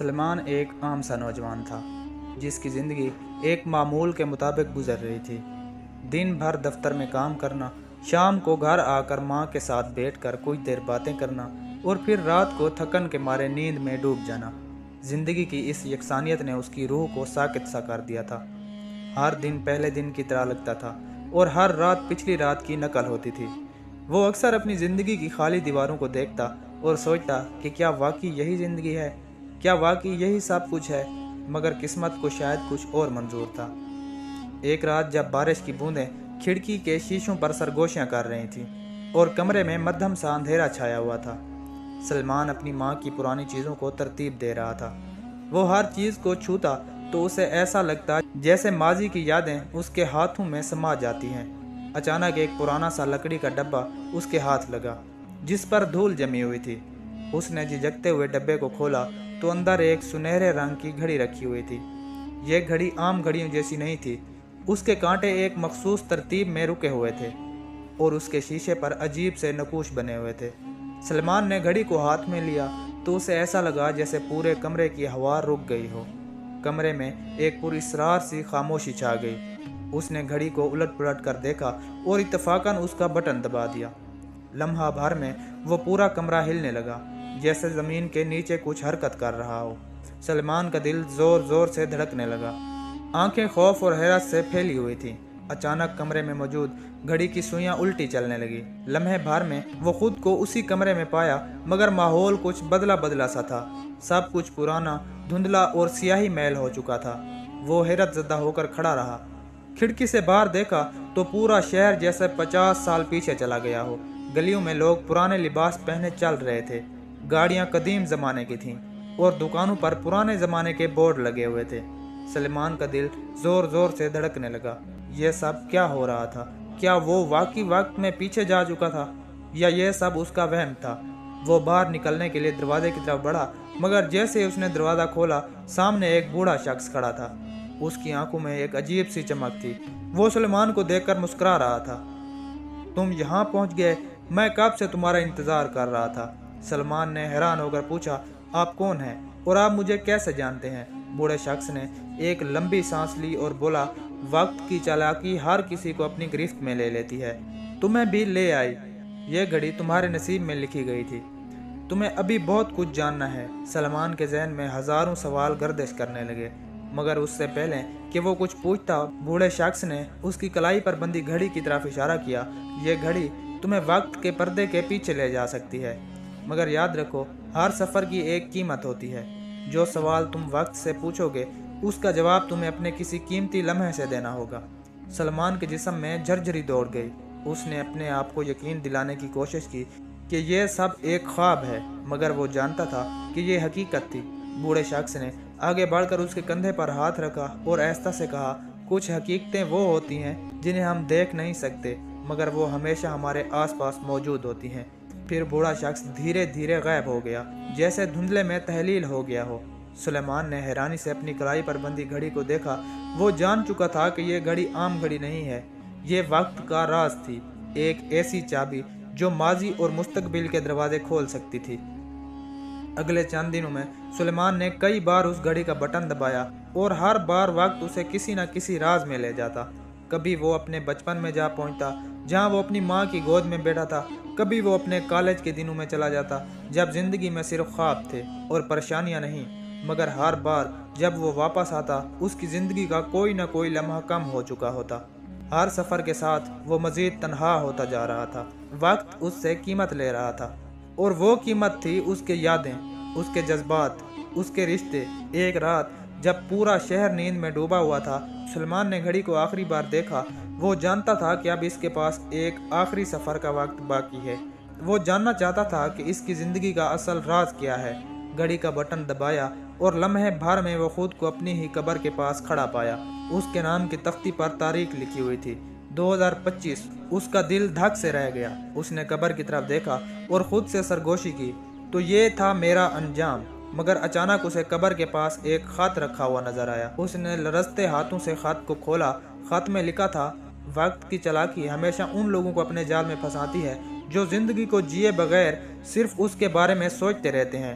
سلمان ایک عام سا نوجوان تھا جس کی زندگی ایک معمول کے مطابق گزر رہی تھی۔ دن بھر دفتر میں کام کرنا، شام کو گھر آ کر ماں کے ساتھ بیٹھ کر کچھ دیر باتیں کرنا اور پھر رات کو تھکن کے مارے نیند میں ڈوب جانا۔ زندگی کی اس یکسانیت نے اس کی روح کو ساکت سا کر دیا تھا۔ ہر دن پہلے دن کی طرح لگتا تھا اور ہر رات پچھلی رات کی نقل ہوتی تھی۔ وہ اکثر اپنی زندگی کی خالی دیواروں کو دیکھتا اور سوچتا کہ کیا واقعی یہی زندگی ہے؟ کیا واقعی یہی سب کچھ ہے؟ مگر قسمت کو شاید کچھ اور منظور تھا۔ ایک رات جب بارش کی بوندیں کھڑکی کے شیشوں پر سرگوشیاں کر رہی تھیں اور کمرے میں مدھم سا اندھیرا چھایا ہوا تھا، سلمان اپنی ماں کی پرانی چیزوں کو ترتیب دے رہا تھا۔ وہ ہر چیز کو چھوتا تو اسے ایسا لگتا جیسے ماضی کی یادیں اس کے ہاتھوں میں سما جاتی ہیں۔ اچانک ایک پرانا سا لکڑی کا ڈبہ اس کے ہاتھ لگا جس پر دھول جمی ہوئی تھی۔ اس نے جھجکتے ہوئے ڈبے کو کھولا تو اندر ایک سنہرے رنگ کی گھڑی رکھی ہوئی تھی۔ یہ گھڑی عام گھڑیوں جیسی نہیں تھی، اس کے کانٹے ایک مخصوص ترتیب میں رکے ہوئے تھے اور اس کے شیشے پر عجیب سے نقوش بنے ہوئے تھے۔ سلمان نے گھڑی کو ہاتھ میں لیا تو اسے ایسا لگا جیسے پورے کمرے کی ہوا رک گئی ہو۔ کمرے میں ایک پراسرار سی خاموشی چھا گئی۔ اس نے گھڑی کو الٹ پلٹ کر دیکھا اور اتفاقاً اس کا بٹن دبا دیا۔ لمحہ بھر میں وہ پورا کمرہ ہلنے لگا جیسے زمین کے نیچے کچھ حرکت کر رہا ہو۔ سلمان کا دل زور زور سے دھڑکنے لگا، آنکھیں خوف اور حیرت سے پھیلی ہوئی تھیں۔ اچانک کمرے میں موجود گھڑی کی سوئیاں الٹی چلنے لگی۔ لمحے بھر میں وہ خود کو اسی کمرے میں پایا، مگر ماحول کچھ بدلا بدلا سا تھا۔ سب کچھ پرانا، دھندلا اور سیاہی میل ہو چکا تھا۔ وہ حیرت زدہ ہو کر کھڑا رہا۔ کھڑکی سے باہر دیکھا تو پورا شہر جیسے 50 سال پیچھے چلا گیا ہو۔ گلیوں میں لوگ پرانے لباس پہنے چل رہے تھے، گاڑیاں قدیم زمانے کی تھیں اور دکانوں پر پرانے زمانے کے بورڈ لگے ہوئے تھے۔ سلمان کا دل زور زور سے دھڑکنے لگا۔ یہ سب کیا ہو رہا تھا؟ کیا وہ واقعی وقت میں پیچھے جا چکا تھا یا یہ سب اس کا وہم تھا؟ وہ باہر نکلنے کے لیے دروازے کی طرف بڑھا، مگر جیسے ہی اس نے دروازہ کھولا، سامنے ایک بوڑھا شخص کھڑا تھا۔ اس کی آنکھوں میں ایک عجیب سی چمک تھی۔ وہ سلمان کو دیکھ کر مسکرا رہا تھا۔ تم یہاں پہنچ گئے؟ میں کب سے تمہارا انتظار کر رہا تھا۔ سلمان نے حیران ہو کر پوچھا، آپ کون ہیں اور آپ مجھے کیسے جانتے ہیں؟ بوڑھے شخص نے ایک لمبی سانس لی اور بولا، وقت کی چالاکی ہر کسی کو اپنی گرفت میں لے لیتی ہے۔ تمہیں بھی لے آئی۔ یہ گھڑی تمہارے نصیب میں لکھی گئی تھی۔ تمہیں ابھی بہت کچھ جاننا ہے۔ سلمان کے ذہن میں ہزاروں سوال گردش کرنے لگے، مگر اس سے پہلے کہ وہ کچھ پوچھتا، بوڑھے شخص نے اس کی کلائی پر بندھی گھڑی کی طرف اشارہ کیا۔ یہ گھڑی تمہیں وقت کے پردے کے پیچھے لے جا سکتی ہے، مگر یاد رکھو، ہر سفر کی ایک قیمت ہوتی ہے۔ جو سوال تم وقت سے پوچھو گے، اس کا جواب تمہیں اپنے کسی قیمتی لمحے سے دینا ہوگا۔ سلمان کے جسم میں جھرجھری دوڑ گئی۔ اس نے اپنے آپ کو یقین دلانے کی کوشش کی کہ یہ سب ایک خواب ہے، مگر وہ جانتا تھا کہ یہ حقیقت تھی۔ بوڑھے شخص نے آگے بڑھ کر اس کے کندھے پر ہاتھ رکھا اور آہستہ سے کہا، کچھ حقیقتیں وہ ہوتی ہیں جنہیں ہم دیکھ نہیں سکتے، مگر وہ ہمیشہ ہمارے آس پاس موجود ہوتی ہیں۔ پھر بوڑھا شخص دھیرے دھیرے غائب ہو گیا، جیسے دھندلے میں تحلیل ہو گیا ہو۔ سلیمان نے حیرانی سے اپنی کلائی پر بندھی گھڑی کو دیکھا۔ وہ جان چکا تھا کہ یہ گھڑی عام گھڑی نہیں ہے، یہ وقت کا راز تھی، ایک ایسی چابی جو ماضی اور مستقبل کے دروازے کھول سکتی تھی۔ اگلے چند دنوں میں سلیمان نے کئی بار اس گھڑی کا بٹن دبایا اور ہر بار وقت اسے کسی نہ کسی راز میں لے جاتا۔ کبھی وہ اپنے بچپن میں جا پہنچتا جہاں وہ اپنی ماں کی گود میں بیٹھا تھا، کبھی وہ اپنے کالج کے دنوں میں چلا جاتا جب زندگی میں صرف خواب تھے اور پریشانیاں نہیں، مگر ہر بار جب وہ واپس آتا اس کی زندگی کا کوئی نہ کوئی لمحہ کم ہو چکا ہوتا۔ ہر سفر کے ساتھ وہ مزید تنہا ہوتا جا رہا تھا۔ وقت اس سے قیمت لے رہا تھا اور وہ قیمت تھی اس کے یادیں، اس کے جذبات، اس کے رشتے۔ ایک رات جب پورا شہر نیند میں ڈوبا ہوا تھا، سلمان نے گھڑی کو آخری بار دیکھا۔ وہ جانتا تھا کہ اب اس کے پاس ایک آخری سفر کا وقت باقی ہے۔ وہ جاننا چاہتا تھا کہ اس کی زندگی کا اصل راز کیا ہے۔ گھڑی کا بٹن دبایا اور لمحے بھر میں وہ خود کو اپنی ہی قبر کے پاس کھڑا پایا۔ اس کے نام کی تختی پر تاریخ لکھی ہوئی تھی، 2025۔ اس کا دل دھک سے رہ گیا۔ اس نے قبر کی طرف دیکھا اور خود سے سرگوشی کی، تو یہ تھا میرا انجام۔ مگر اچانک اسے قبر کے پاس ایک خط رکھا ہوا نظر آیا۔ اس نے لرزتے ہاتھوں سے خط کو کھولا۔ خط میں لکھا تھا، وقت کی چالاکی ہمیشہ ان لوگوں کو اپنے جال میں پھنساتی ہے جو زندگی کو جیے بغیر صرف اس کے بارے میں سوچتے رہتے ہیں۔